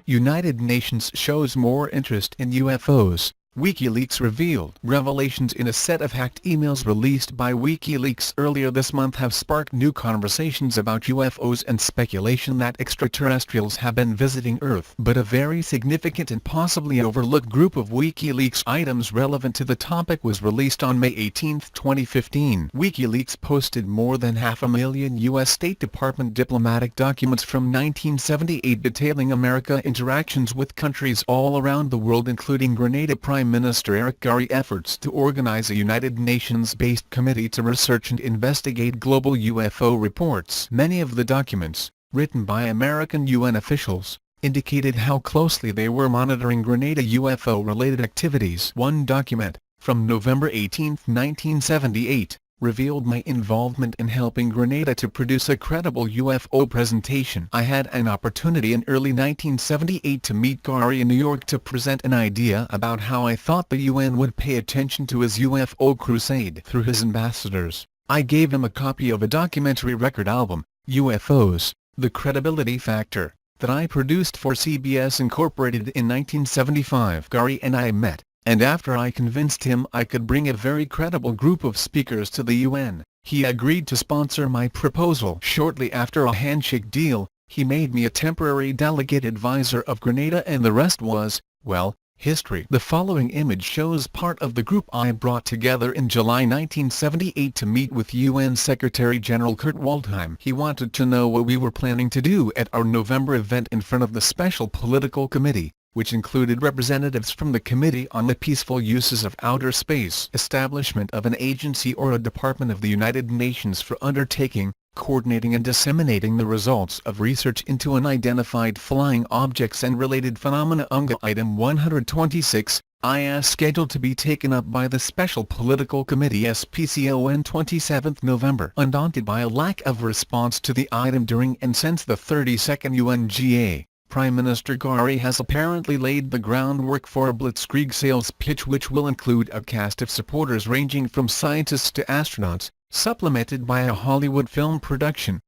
United Nations shows more interest in UFOs, Wikileaks revealed. Revelations in a set of hacked emails released by Wikileaks earlier this month have sparked new conversations about UFOs and speculation that extraterrestrials have been visiting Earth. But a very significant and possibly overlooked group of Wikileaks items relevant to the topic was released on May 18, 2015. WikiLeaks posted more than 500,000 U.S. State Department diplomatic documents from 1978 detailing America's interactions with countries all around the world, including Grenada Prime Minister Eric Gairy efforts to organize a United Nations-based committee to research and investigate global UFO reports. Many of the documents, written by American UN officials, indicated how closely they were monitoring Grenada UFO-related activities. One document, from November 18, 1978, revealed my involvement in helping Grenada to produce a credible UFO presentation. I had an opportunity in early 1978 to meet Gairy in New York to present an idea about how I thought the UN would pay attention to his UFO crusade. Through his ambassadors, I gave him a copy of a documentary record album, UFOs, The Credibility Factor, that I produced for CBS Incorporated in 1975. Gairy and I met, and after I convinced him I could bring a very credible group of speakers to the UN, he agreed to sponsor my proposal. Shortly after a handshake deal, he made me a temporary delegate advisor of Grenada, and the rest was, well, history. The following image shows part of the group I brought together in July 1978 to meet with UN Secretary-General Kurt Waldheim. He wanted to know what we were planning to do at our November event in front of the Special Political Committee, which included representatives from the Committee on the Peaceful Uses of Outer Space, establishment of an agency or a department of the United Nations for undertaking, coordinating and disseminating the results of research into unidentified flying objects and related phenomena. UNGA Item 126, IS scheduled to be taken up by the Special Political Committee SPC on 27 November. Undaunted by a lack of response to the item during and since the 32nd UNGA, Prime Minister Gairy has apparently laid the groundwork for a blitzkrieg sales pitch which will include a cast of supporters ranging from scientists to astronauts, supplemented by a Hollywood film production.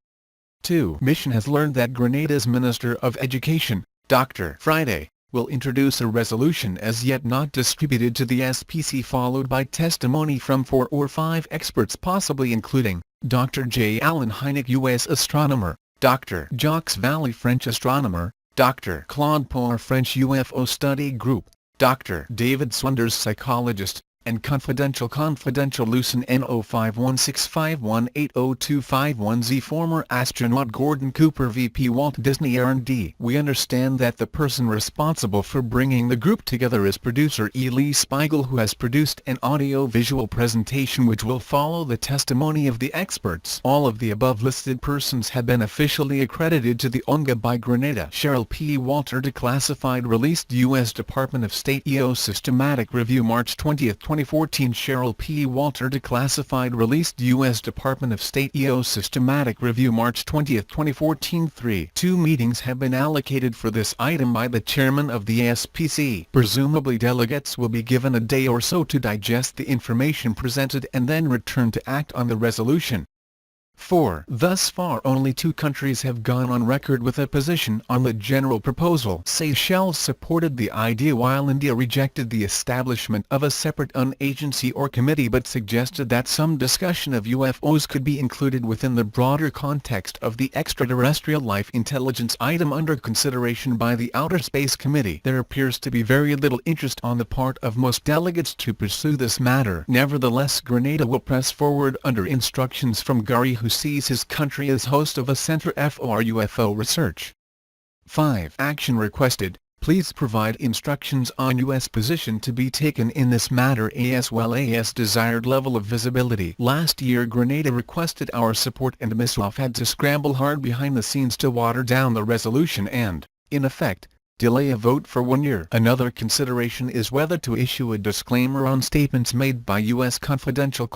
2. Mission has learned that Grenada's Minister of Education, Dr. Friday, will introduce a resolution as yet not distributed to the SPC, followed by testimony from 4 or 5 experts, possibly including Dr. J. Allen Hynek, U.S. astronomer, Dr. Jacques Vallee, French astronomer, Dr. Claude Poir, French UFO Study Group, Dr. David Swanders, psychologist, and confidential Lucen NO5165180251Z, former astronaut Gordon Cooper, VP Walt Disney R&D. We understand that the person responsible for bringing the group together is producer Lee Speigel, who has produced an audio-visual presentation which will follow the testimony of the experts. All of the above-listed persons have been officially accredited to the UNGA by Grenada. Cheryl P. Walter, Declassified, released U.S. Department of State EO Systematic Review, March 20, 2014. Cheryl P. Walter, Declassified, released U.S. Department of State EO Systematic Review, March 20, 2014. 3. 2 meetings have been allocated for this item by the chairman of the SPC. Presumably delegates will be given a day or so to digest the information presented and then return to act on the resolution. 4. Thus far only 2 countries have gone on record with a position on the general proposal. Seychelles supported the idea while India rejected the establishment of a separate agency or committee, but suggested that some discussion of UFOs could be included within the broader context of the extraterrestrial life intelligence item under consideration by the Outer Space Committee. There appears to be very little interest on the part of most delegates to pursue this matter. Nevertheless, Grenada will press forward under instructions from Gairy, who sees his country as host of a center for UFO research. 5. Action requested. Please provide instructions on U.S. position to be taken in this matter as well as desired level of visibility. Last year Grenada requested our support and MISOF had to scramble hard behind the scenes to water down the resolution and, in effect, delay a vote for 1 year. Another consideration is whether to issue a disclaimer on statements made by U.S. Confidential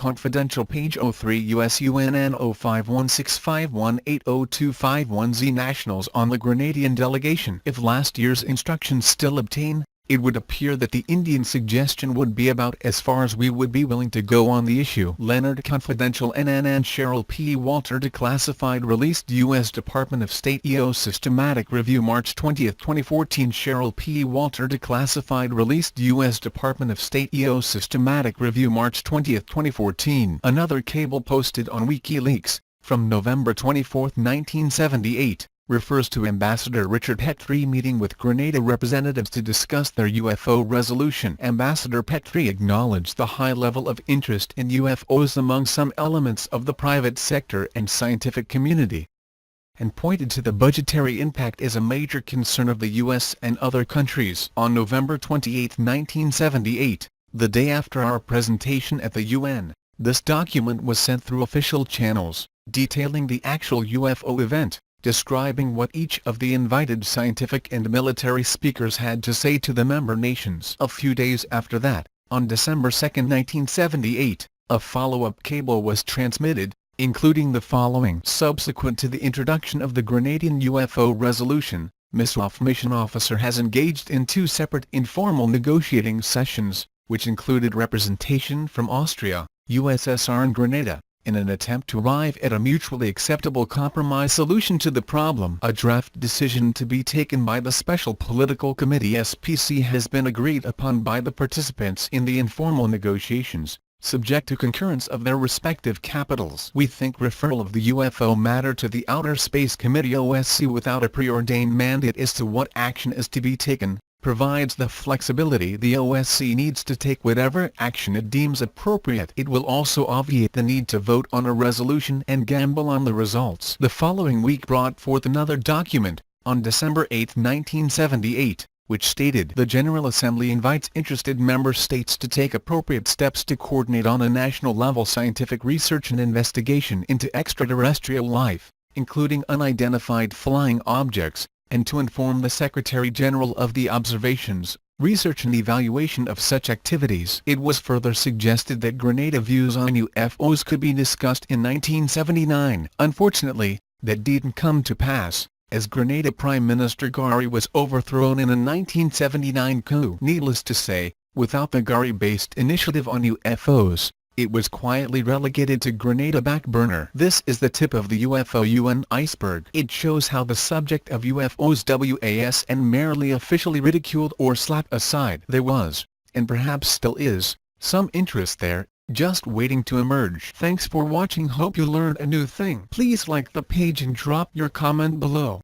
page 03 U.S. UNN 05165180251Z nationals on the Grenadian delegation. If last year's instructions still obtain, It would appear that the Indian suggestion would be about as far as we would be willing to go on the issue. Leonard Confidential NN and Cheryl P. Walter Declassified released U.S. Department of State EO Systematic Review March 20, 2014. Cheryl P. Walter Declassified released U.S. Department of State EO Systematic Review March 20, 2014. Another cable posted on WikiLeaks, from November 24, 1978. Refers to Ambassador Richard Petrie meeting with Grenada representatives to discuss their UFO resolution. Ambassador Petrie acknowledged the high level of interest in UFOs among some elements of the private sector and scientific community, and pointed to the budgetary impact as a major concern of the U.S. and other countries. On November 28, 1978, the day after our presentation at the UN, this document was sent through official channels, detailing the actual UFO event, describing what each of the invited scientific and military speakers had to say to the member nations. A few days after that, on December 2, 1978, a follow-up cable was transmitted, including the following. Subsequent to the introduction of the Grenadian UFO resolution, MISOF mission officer has engaged in 2 separate informal negotiating sessions, which included representation from Austria, USSR and Grenada, in an attempt to arrive at a mutually acceptable compromise solution to the problem. A draft decision to be taken by the Special Political Committee (SPC) has been agreed upon by the participants in the informal negotiations, subject to concurrence of their respective capitals. We think referral of the UFO matter to the Outer Space Committee (OSC) without a preordained mandate as to what action is to be taken, provides the flexibility the OSC needs to take whatever action it deems appropriate. It will also obviate the need to vote on a resolution and gamble on the results. The following week brought forth another document, on December 8, 1978, which stated the General Assembly invites interested member states to take appropriate steps to coordinate on a national level scientific research and investigation into extraterrestrial life, including unidentified flying objects, and to inform the Secretary-General of the observations, research and evaluation of such activities. It was further suggested that Grenada views on UFOs could be discussed in 1979. Unfortunately, that didn't come to pass, as Grenada Prime Minister Gairy was overthrown in a 1979 coup. Needless to say, without the Gairy-based initiative on UFOs, it was quietly relegated to Grenada back burner. This is the tip of the UFO UN iceberg. It shows how the subject of UFOs was and merely officially ridiculed or slapped aside. There was, and perhaps still is, some interest there, just waiting to emerge. Thanks for watching. Hope you learned a new thing. Please like the page and drop your comment below.